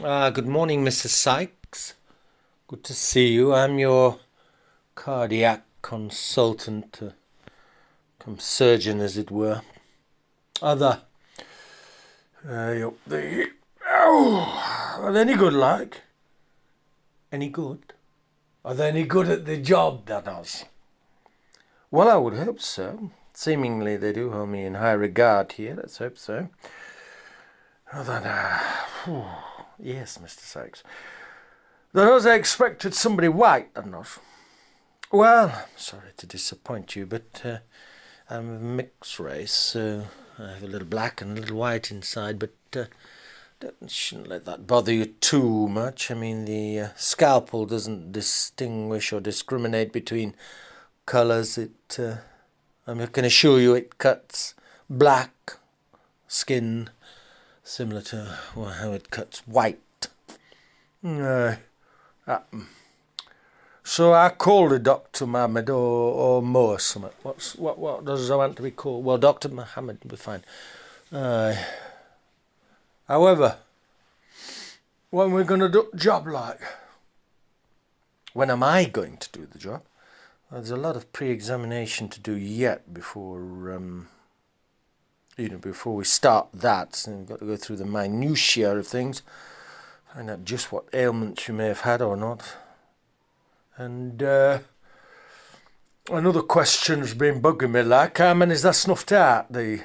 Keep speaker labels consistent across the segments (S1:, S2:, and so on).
S1: Good morning, Mr. Sykes. Good to see you. I'm your cardiac consultant, come surgeon, as it were. Other, are they any good, like? Any good? Are they any good at the job, that is? Well, I would hope so. Seemingly they do hold me in high regard here. Let's hope so. Yes, Mr. Sykes. Then as I expected somebody white, or not? Well, sorry to disappoint you, but I'm of mixed race, so I have a little black and a little white inside, but shouldn't let that bother you too much. I mean, the scalpel doesn't distinguish or discriminate between colours. I can assure you it cuts black skin similar to how it cuts white. So I called the Dr. Mohammed or Mo or something. What does I want to be called? Well, Dr. Mohammed will be fine. However, when we're going to do the job, like? When am I going to do the job? Well, there's a lot of pre-examination to do yet before before we start that. So we've got to go through the minutiae of things, find out just what ailments you may have had or not. And another question's been bugging me, like, how many's that snuffed out? I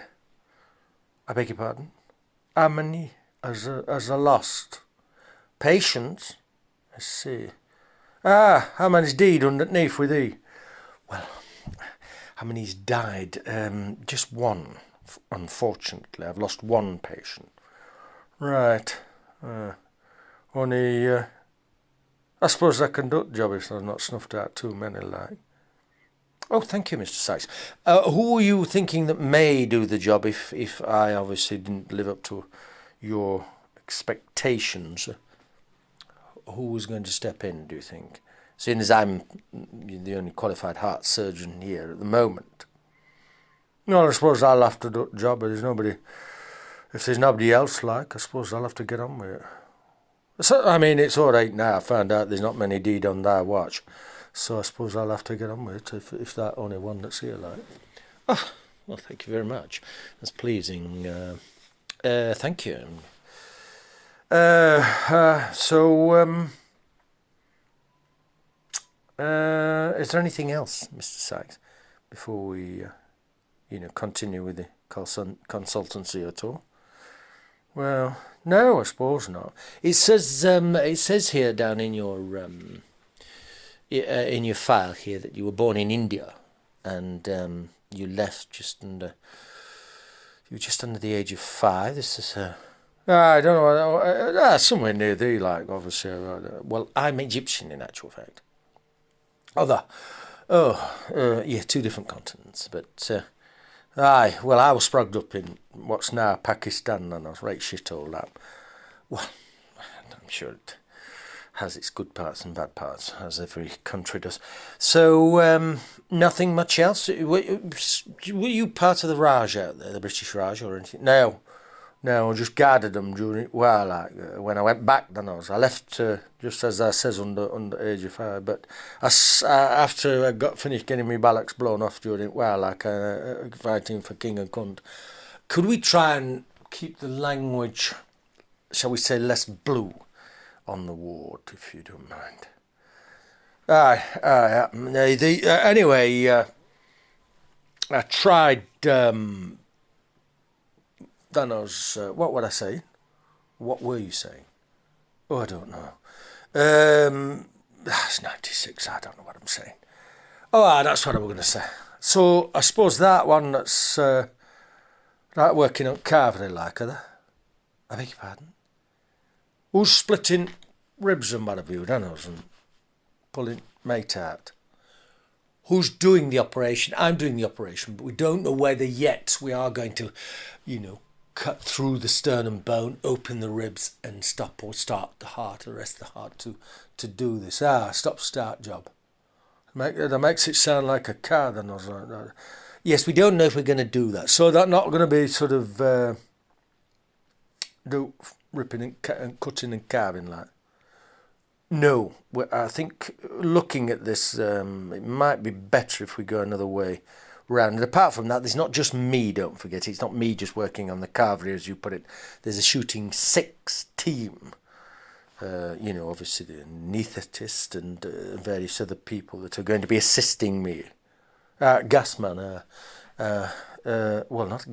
S1: beg your pardon? How many has I lost? Patients? I see. How many's died underneath with thee? Well, how many's died? Just one, unfortunately. I've lost one patient. Right. Only, I suppose I can do the job if I've not snuffed out too many, like. Oh, thank you, Mr. Sykes. Who are you thinking that may do the job if I obviously didn't live up to your expectations? Who was going to step in, do you think? Seeing as I'm the only qualified heart surgeon here at the moment. No, I suppose I'll have to do the job, but if there's nobody else, like, I suppose I'll have to get on with it. So, I mean, it's all right now. I found out there's not many deed on their watch, so I suppose I'll have to get on with it if that only one that's here, like. Oh, well, thank you very much. That's pleasing. Thank you. Is there anything else, Mr. Sykes, before we, continue with the consultancy at all? Well, no, I suppose not. It says here down in your file here that you were born in India, and you left just under the age of 5. This is I don't know, somewhere near thee, like, obviously. Well, I'm Egyptian in actual fact. Yeah, 2 different continents, but I was sprugged up in what's now Pakistan, and I was right shit all that. Well, I'm sure it has its good parts and bad parts, as every country does. So, nothing much else? Were you part of the Raj out there, the British Raj, or anything? No, I just guarded them during it. Well, like, when I went back, I left just as I says under age of 5. But after I got finished getting my ballocks blown off during it, fighting for king and cunt. Could we try and keep the language, shall we say, less blue on the ward, if you don't mind? Anyway, I tried. What would I say? What were you saying? Oh, I don't know. It's 96. I don't know what I'm saying. Oh, that's what I was going to say. So I suppose that one that's working on carvery, like, are they? I beg your pardon. Who's splitting ribs and what have you, and pulling mate out? Who's doing the operation? I'm doing the operation, but we don't know whether yet we are going to, cut through the sternum bone, open the ribs, and stop or start the heart, arrest the heart to do this. Stop-start job. That makes it sound like a car, then. Yes, we don't know if we're going to do that. So that's not going to be sort of ripping and cutting and carving like? No, I think looking at this, it might be better if we go another way round. And apart from that, there's not just me, don't forget. It's not me just working on the carvery, as you put it. There's a shooting 6 team. Obviously the anaesthetist and various other people that are going to be assisting me. Gasman, not...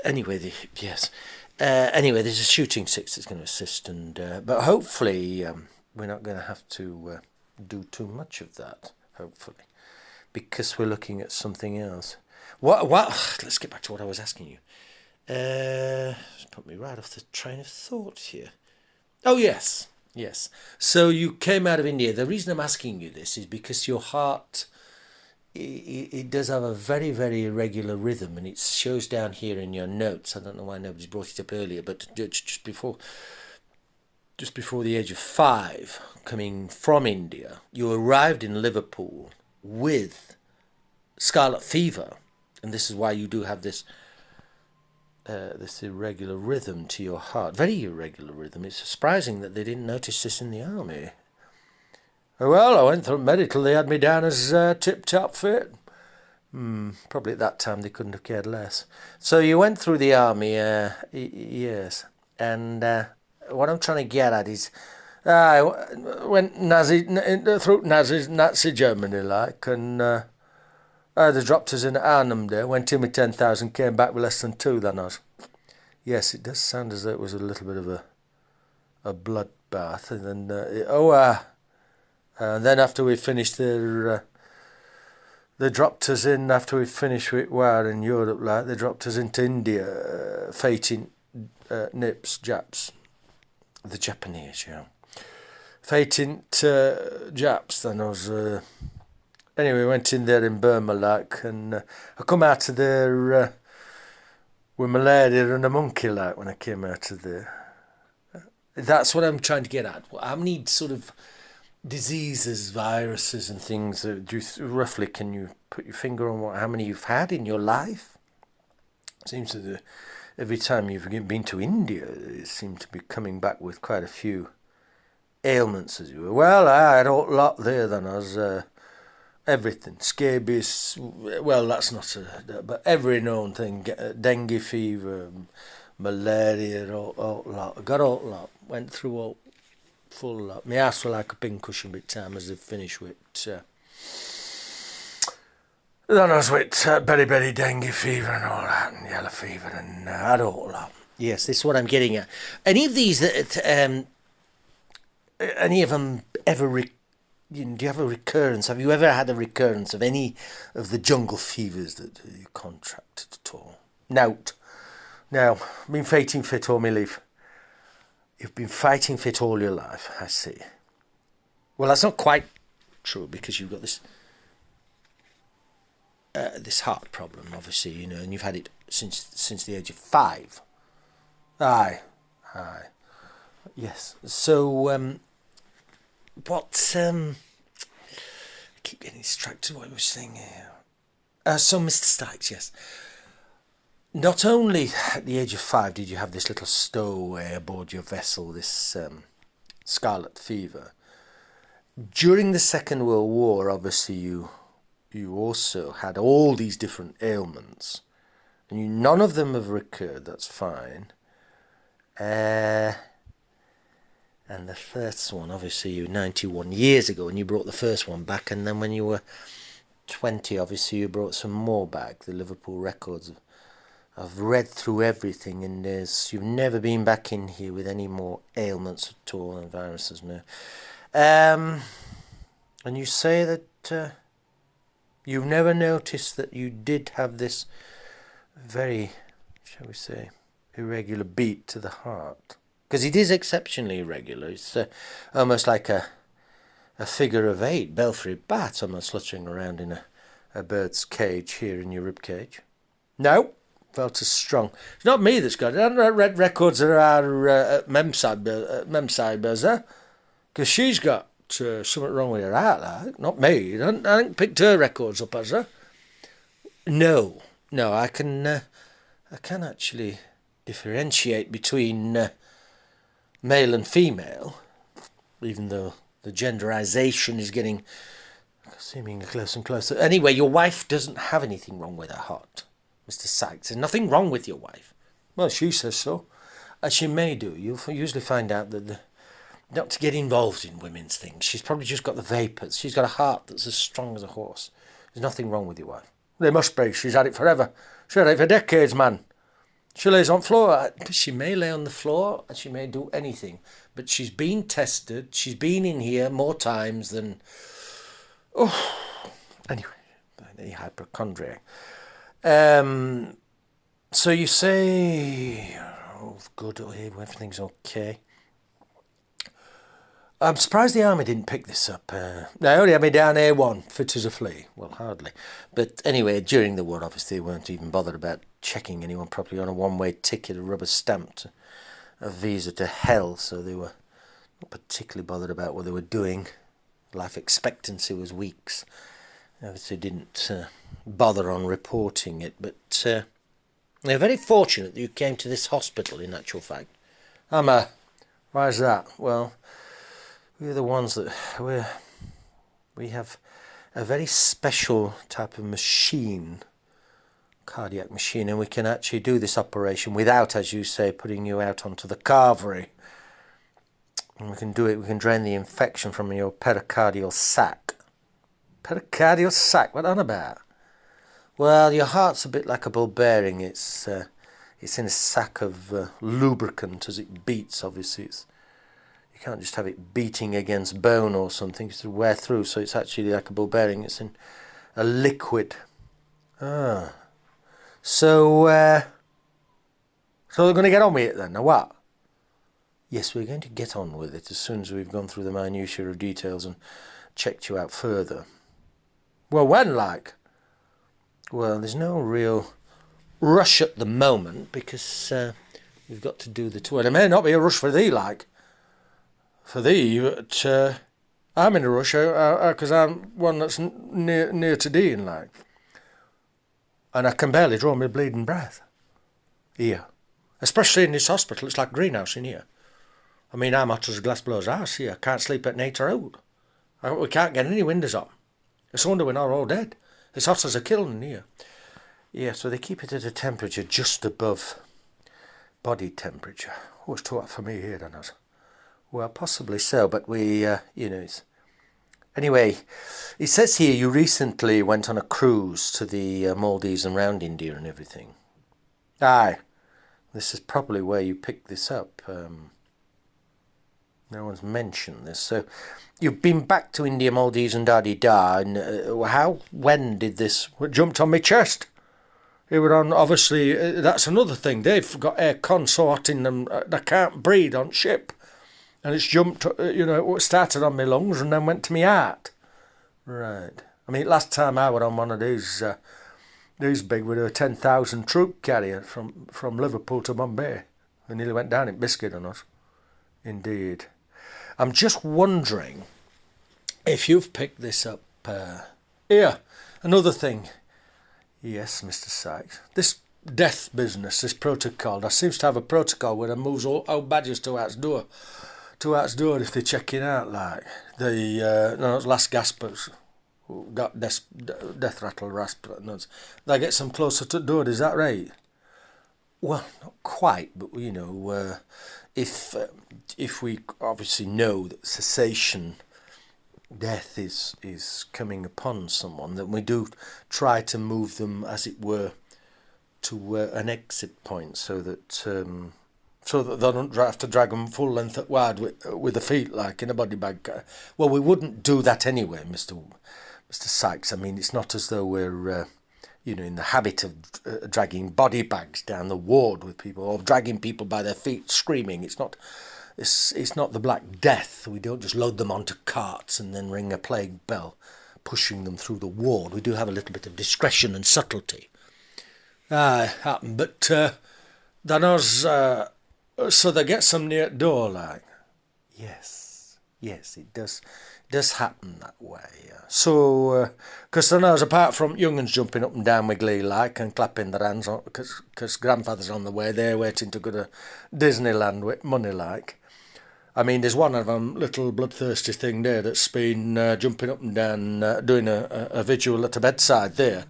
S1: anyway, yes. Anyway, there's a shooting 6 that's going to assist, but hopefully we're not going to have to do too much of that, hopefully, because we're looking at something else. What? Let's get back to what I was asking you. It's put me right off the train of thought here. Oh, yes. So you came out of India. The reason I'm asking you this is because your heart... It does have a very, very irregular rhythm, and it shows down here in your notes. I don't know why nobody's brought it up earlier, but just before the age of 5, coming from India, you arrived in Liverpool with scarlet fever, and this is why you do have this irregular rhythm to your heart. Very irregular rhythm. It's surprising that they didn't notice this in the army. Well, I went through medical. They had me down as tip-top fit. Probably at that time they couldn't have cared less. So you went through the army, yes. And what I'm trying to get at is, I went through Nazi Germany, like, and they dropped us in Arnhem there. Went in with 10,000, came back with less than 2. Then I was. Yes, it does sound as though it was a little bit of a bloodbath, and then and then after we finished they dropped us in, after we finished with war in Europe, like, they dropped us into India, fighting Nips, Japs, the Japanese, fighting Japs. Then I was, anyway, went in there in Burma, like, and I come out of there with malaria and a monkey, like, when I came out of there. That's what I'm trying to get at. How many sort of diseases, viruses and things, roughly can you put your finger on how many you've had in your life? It seems that every time you've been to India, you seem to be coming back with quite a few ailments, as you were. Well, I had a lot there then. I was everything, scabies, well, that's not but every known thing, dengue fever, malaria, all lot. I got all lot, went through all full lot. My ass was like a pincushion by the time as they finished with. Then I was with beriberi, dengue fever and all that, and yellow fever, and I had all that. Yes, this is what I'm getting at. Any of these any of them ever? Do you have a recurrence? Have you ever had a recurrence of any of the jungle fevers that you contracted at all? Nout. Now, I've been fighting fit all my life. You've been fighting fit all your life, I see. Well, that's not quite true, because you've got this this heart problem, obviously, and you've had it since the age of 5. Aye. Yes. So, what? I keep getting distracted. What I was saying here. So, Mr. Stikes, yes. Not only at the age of 5 did you have this little stowaway aboard your vessel, this scarlet fever. During the Second World War, obviously, you also had all these different ailments, and none of them have recurred. That's fine. And the first one, obviously, you 91 years ago, and you brought the first one back, and then when you were 20, obviously, you brought some more back. The Liverpool records. I've read through everything, and you've never been back in here with any more ailments at all, and viruses, no. And you say that you've never noticed that you did have this very, shall we say, irregular beat to the heart, because it is exceptionally irregular. It's almost like a figure of 8, belfry bat, almost fluttering around in a bird's cage here in your rib cage. No. Felt as strong. It's not me that's got it. I haven't read records of our Memside Buzzer, because she's got something wrong with her heart, like. Not me. I haven't picked her records up, has her? No, I can actually differentiate between male and female, even though the genderization is getting seemingly closer and closer. Anyway, your wife doesn't have anything wrong with her heart, Mr. Sykes. There's nothing wrong with your wife. Well, she says so. As she may do. You'll usually find out that not to get involved in women's things. She's probably just got the vapours. She's got a heart that's as strong as a horse. There's nothing wrong with your wife. There must be. She's had it forever. She's had it for decades, man. She lays on the floor. She may lay on the floor and she may do anything. But she's been tested. She's been in here more times than... Oh, anyway, the hypochondriac. So you say... Oh, good, everything's okay. I'm surprised the army didn't pick this up. They only had me down A1, fit as a flea. Well, hardly. But anyway, during the war, obviously, they weren't even bothered about checking anyone properly on a one-way ticket, a rubber stamp, a visa to hell. So they were not particularly bothered about what they were doing. Life expectancy was weeks. Obviously, didn't bother on reporting it. But they're very fortunate that you came to this hospital, in actual fact. Why is that? Well... We're the ones that we have a very special type of machine, cardiac machine, and we can actually do this operation without, as you say, putting you out onto the carvery. And we can do it. We can drain the infection from your pericardial sac. Pericardial sac? What on about? Well, your heart's a bit like a ball bearing. It's in a sack of lubricant as it beats. Obviously, you can't just have it beating against bone or something. It's to wear through, so it's actually like a ball bearing. It's in a liquid. So they're going to get on with it then, now what? Yes, we're going to get on with it as soon as we've gone through the minutiae of details and checked you out further. Well, when, like? Well, there's no real rush at the moment because we've got to do the tour. There may not be a rush for thee, like. For thee, but I'm in a rush because I'm one that's near to dying, like. And I can barely draw my bleeding breath. Here. Especially in this hospital, it's like a greenhouse in here. I mean, I'm hot as a glass blows house here. I can't sleep at night or out. We can't get any windows up. It's a wonder we're not all dead. It's hot as a kiln in here. Yeah, so they keep it at a temperature just above body temperature. Oh, it's too hot for me here, then. Well, possibly so, but we, it's... Anyway, it says here you recently went on a cruise to the Maldives and round India and everything. Aye, this is probably where you picked this up. No one's mentioned this. So, you've been back to India, Maldives and da-de-da, and when did this... It jumped on my chest. It were on, obviously, that's another thing. They've got air con so hot in them, they can't breathe on ship. And it's jumped, it started on my lungs and then went to my heart. Right. I mean, last time I were on one of these big, with a 10,000 troop carrier from Liverpool to Bombay. We nearly went down in biscuit on us. Indeed. I'm just wondering if you've picked this up. Here, another thing. Yes, Mr. Sykes. This death business, this protocol, there seems to have a protocol where they moves all badges to out's door. To out's door if they're checking out, like. Those last gaspers got death rattle rasp. They get some closer to the door, is that right? Well, not quite, but if we obviously know that cessation death is coming upon someone, then we do try to move them, as it were, to an exit point, so that they don't have to drag them full length wide with the feet, like in a body bag. Well, we wouldn't do that anyway, Mr. Sykes. I mean, it's not as though we're in the habit of dragging body bags down the ward with people, or dragging people by their feet screaming. It's not the Black Death. We don't just load them onto carts and then ring a plague bell, pushing them through the ward. We do have a little bit of discretion and subtlety. Happen, but then us, so they get some near the door, like. Yes. Yes, it does happen that way. So, because I know, apart from young'uns jumping up and down with glee like and clapping their hands on, because grandfather's on the way, they're waiting to go to Disneyland with money like. I mean, there's one of them little bloodthirsty thing there that's been jumping up and down, doing a vigil at the bedside there.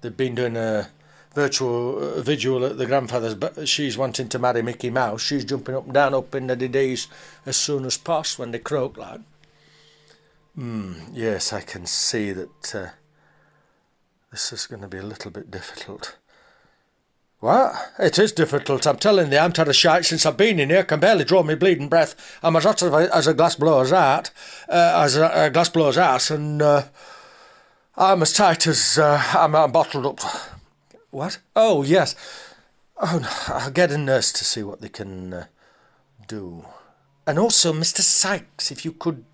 S1: They've been doing a vigil at the grandfather's, but she's wanting to marry Mickey Mouse. She's jumping up and down up in the days as soon as possible when they croak like. Yes, I can see that this is going to be a little bit difficult. What? It is difficult, I'm telling you. I'm tired of shite since I've been in here. I can barely draw my bleeding breath. I'm as hot as a glass blower's ass, and I'm as tight as I'm bottled up. What? Oh, yes. Oh, no. I'll get a nurse to see what they can do. And also, Mr. Sykes, if you could,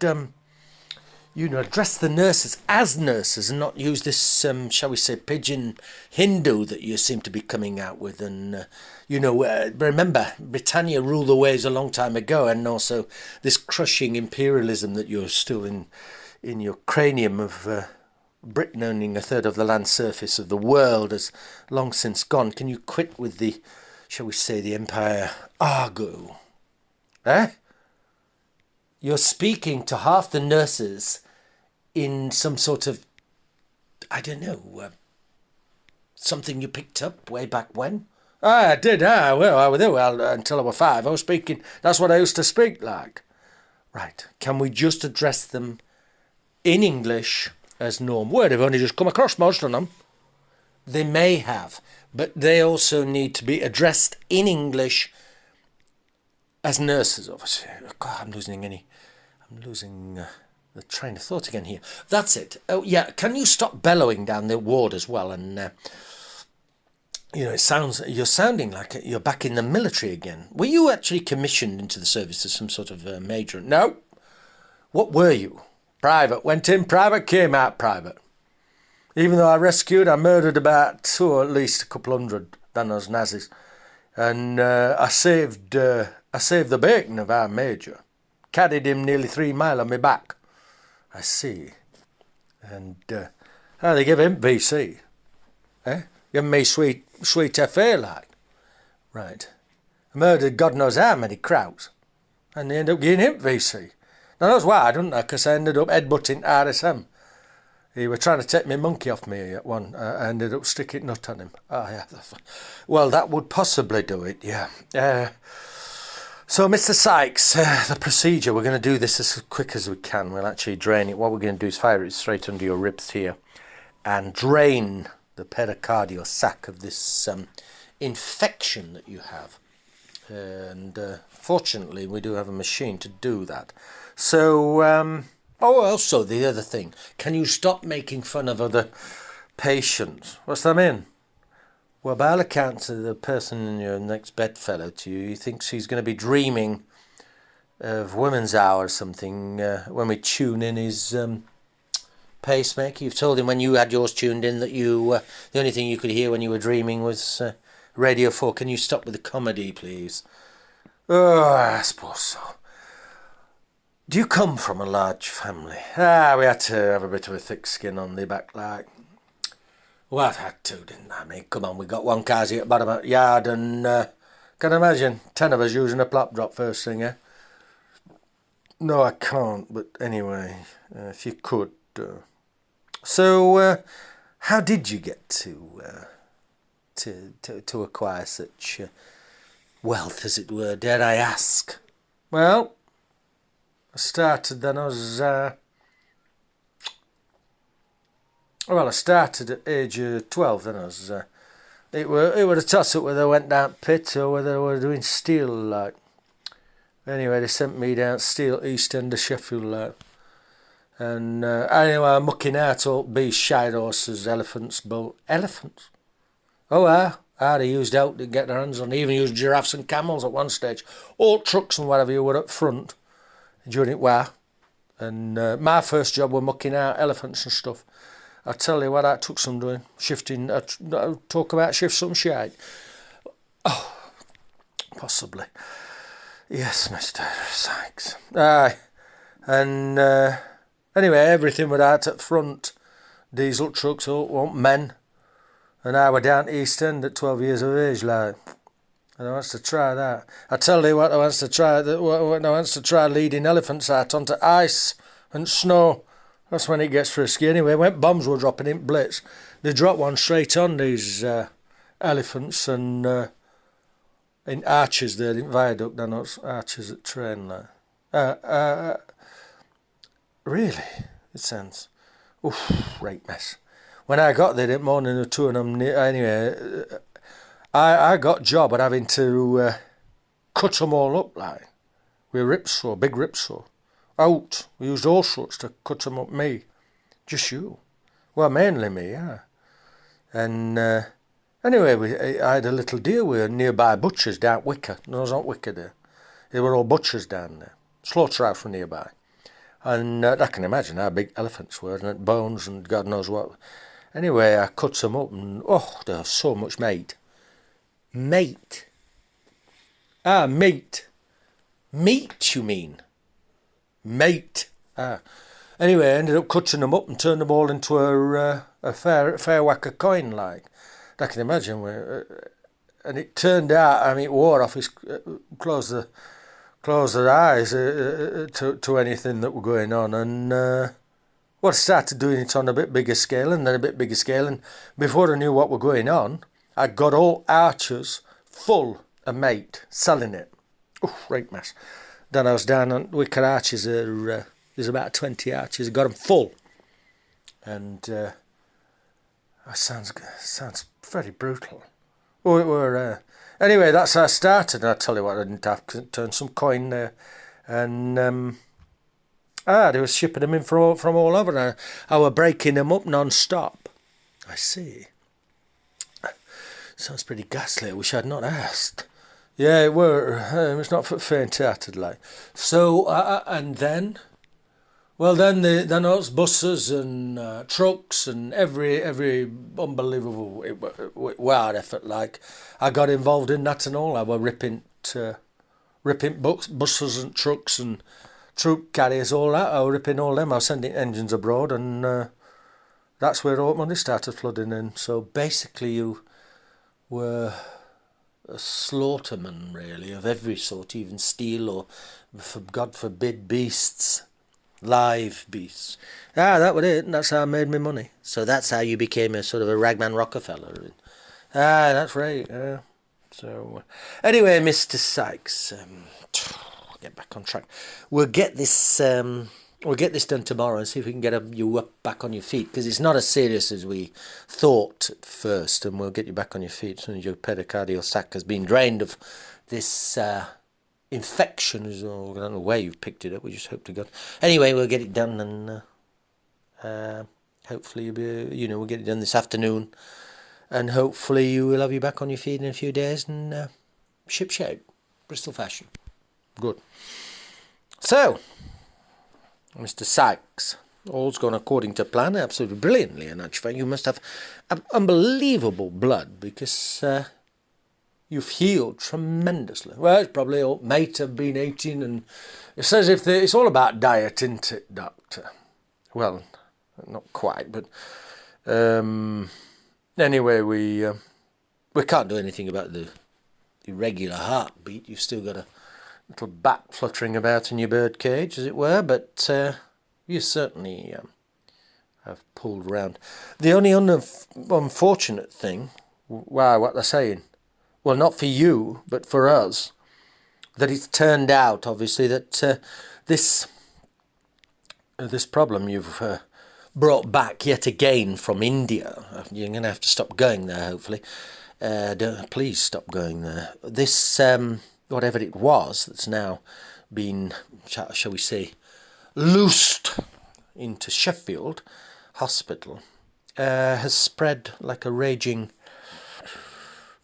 S1: address the nurses as nurses and not use this, shall we say, pigeon Hindu that you seem to be coming out with. And, remember, Britannia ruled the waves a long time ago, and also this crushing imperialism that you're still in your cranium of Britain owning a third of the land surface of the world has long since gone. Can you quit with the, shall we say, the empire argo? Eh? You're speaking to half the nurses in some sort of, I don't know, something you picked up way back when? I did, well, I was there until I was 5. I was speaking, that's what I used to speak like. Right, can we just address them in English as norm? Well, they've only just come across most of them. They may have, but they also need to be addressed in English as nurses, obviously. God, I'm losing the train of thought again here. That's it. Oh, yeah, can you stop bellowing down the ward as well? And, you're sounding like you're back in the military again. Were you actually commissioned into the service as some sort of major? No. What were you? Private. Went in private, came out private. Even though I murdered about at least a couple hundred than those Nazis. And I saved the bacon of our major. Carried him nearly 3 miles on my back. I see. And they give him VC. Give me sweet FA like. Right. I murdered God knows how many crowds. And they end up giving him VC. Now that's why, don't I? Because I ended up headbutting RSM. He were trying to take my monkey off me at one. I ended up sticking nut on him. Oh, yeah. Well, that would possibly do it, yeah. So, Mr. Sykes, the procedure, we're going to do this as quick as we can. We'll actually drain it. What we're going to do is fire it straight under your ribs here and drain the pericardial sac of this infection that you have. And fortunately, we do have a machine to do that. So, also the other thing, can you stop making fun of other patients? What's that mean? Well, by all accounts, the person in your next bedfellow to you, he thinks he's going to be dreaming of Women's Hour or something when we tune in his pacemaker. You've told him when you had yours tuned in that the only thing you could hear when you were dreaming was Radio 4. Can you stop with the comedy, please? Oh, I suppose so. Do you come from a large family? We had to have a bit of a thick skin on the back, like. Well, I had to, didn't I? I mean, come on, we got one car here at bottom of the yard, and can you imagine 10 of us using a plop drop first thing, eh? No, I can't, but anyway, if you could. So, how did you get to acquire such wealth, as it were, dare I ask? Well, I started then. I started at age 12. Then I was. It were a toss up whether I went down pit or whether I were doing steel like. Anyway, they sent me down steel east end of Sheffield like. And anyway, I'm mucking out all beasts, shite horses, elephants, elephants. Oh, they used elk to get their hands on. They even used giraffes and camels at one stage. All trucks and whatever you were up front during it war. And my first job were mucking out elephants and stuff. I tell you what, that took some doing. Shifting, talk about shift some shite. Oh, possibly. Yes, Mr. Sykes. Aye. And anyway, everything was out at front. Diesel trucks, all men. And I were down East End at 12 years of age, like. And I wants to try that. I tell you what, I wants to try. I wants to try leading elephants out onto ice and snow. That's when it gets frisky. Anyway, when bombs were dropping in Blitz, they dropped one straight on these elephants and in arches there, in viaduct. They're not arches at train like. Really, it sounds. Oof, right mess. When I got there that morning, the two of them. Anyway, I got job at having to cut them all up like with ripsaw, big ripsaw. Out. We used all sorts to cut them up. Me, just you. Well, mainly me, yeah. And anyway, I had a little deal with nearby butchers down Wicker. No, it's not Wicker there. They were all butchers down there. Slaughterhouse were nearby. And I can imagine how big elephants were, and bones and God knows what. Anyway, I cut them up and, there was so much meat. Mate. Ah, meat. Meat, you mean? Mate. Ah. Anyway, I ended up cutting them up and turned them all into a fair whack of coin, like. I can imagine. And it turned out, I mean, it wore off his... closed their eyes to anything that were going on. And, I started doing it on a bit bigger scale and then a bit bigger scale. And before I knew what were going on, I got all archers full of meat, selling it. Right mess. Then I was down on Wicker Arches. There's about 20 arches. I got them full. And that sounds very brutal. Oh, it were... Anyway, that's how I started. And I tell you what, I didn't have to turn some coin there. And they were shipping them in from all over. And I were breaking them up non-stop. I see. Sounds pretty ghastly. I wish I'd not asked. Yeah, it were. It's not for faint-hearted, like. So, and then... Well, then those buses and trucks and every unbelievable wild effort, like. I got involved in that and all. I were ripping buses and trucks and troop carriers, all that. I were ripping all them. I was sending engines abroad, and that's where all money started flooding in. So basically, you were a slaughterman, really, of every sort, even steel or, for God forbid, beasts. Live beasts. That was it. And that's how I made my money. So that's how you became a sort of a ragman Rockefeller. That's right. So anyway, Mr. Sykes, get back on track. We'll get this done tomorrow and see if we can get you up back on your feet, because it's not as serious as we thought at first, and we'll get you back on your feet as soon as your pericardial sac has been drained of this infection. I don't know where you've picked it up. We just hope to God. Anyway, we'll get it done, and hopefully we'll get it done this afternoon, and hopefully you will have you back on your feet in a few days and ship shape, Bristol fashion. Good. So, Mr. Sykes, all's gone according to plan, absolutely brilliantly. And actually, you must have unbelievable blood, because you've healed tremendously. Well, it's probably all mate have been eating, and it says it's all about diet, isn't it, Doctor? Well, not quite, but anyway, we can't do anything about the irregular heartbeat. You've still got a little bat fluttering about in your bird cage, as it were, but you certainly have pulled round. The only unfortunate thing, what they're saying, well, not for you, but for us, that it's turned out, obviously, that this problem you've brought back yet again from India. You're going to have to stop going there, hopefully. Please stop going there. This, whatever it was, that's now been, shall we say, loosed into Sheffield Hospital, has spread like a raging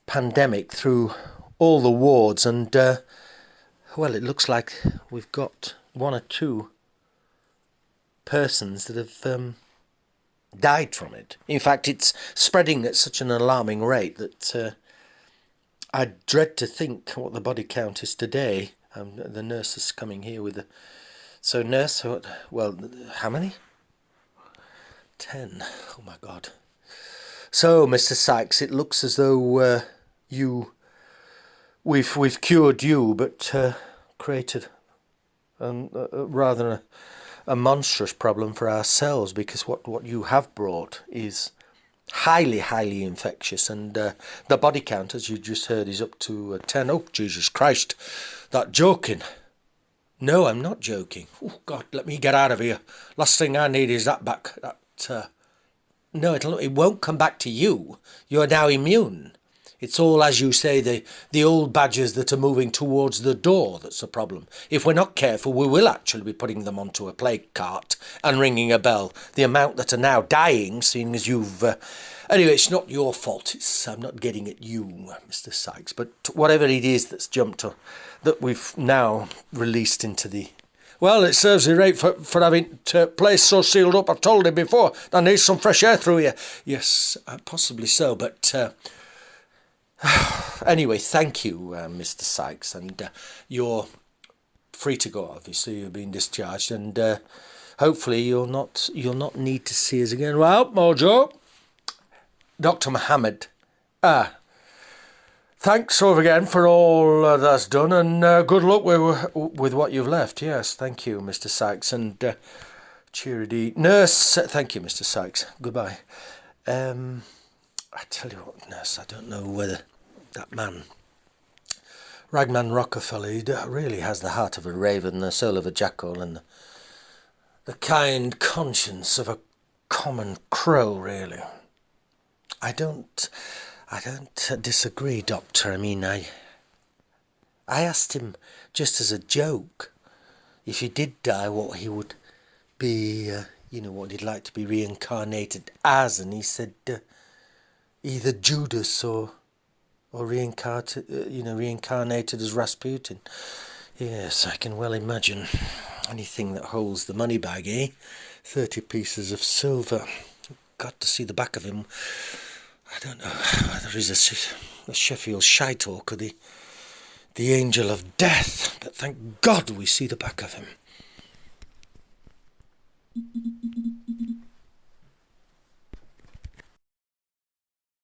S1: pandemic through all the wards, and well, it looks like we've got one or two persons that have died from it. In fact, it's spreading at such an alarming rate that I dread to think what the body count is today. The nurse is coming here with So, nurse, well, how many? 10. Oh my God. So, Mr. Sykes, it looks as though we've cured you, but created rather a monstrous problem for ourselves, because what you have brought is highly infectious, and the body count, as you just heard, is up to 10. Oh, Jesus Christ, that joking. No, I'm not joking. Oh, God, let me get out of here. Last thing I need is that back. No, it won't come back to you. You're now immune. It's all, as you say, the old badgers that are moving towards the door that's the problem. If we're not careful, we will actually be putting them onto a plague cart and ringing a bell. The amount that are now dying, seeing as you've... Anyway, it's not your fault. I'm not getting at you, Mr. Sykes. But whatever it is that's jumped, that we've now released into the... Well, it serves you right for having the place so sealed up. I've told him before, there needs some fresh air through here. Yes, possibly so, but... Anyway, thank you, Mr. Sykes, and you're free to go. Obviously, you've been discharged, and hopefully you'll not need to see us again. Well, Mojo, Dr. Mohammed, thanks over again for all that's done, and good luck with what you've left. Yes, thank you, Mr. Sykes, and cheery nurse. Thank you, Mr. Sykes. Goodbye. I tell you what, nurse, I don't know whether that man, Ragman Rockefeller, he really has the heart of a raven, the soul of a jackal, and the kind conscience of a common crow, really. I don't disagree, Doctor. I mean, I asked him just as a joke if he did die, what he would be, what he'd like to be reincarnated as, and he said either Judas or reincarnated as Rasputin. Yes, I can well imagine. Anything that holds the money bag, eh? 30 pieces of silver. Got to see the back of him. I don't know whether he's a Sheffield Shithawk or the angel of death, but thank God we see the back of him.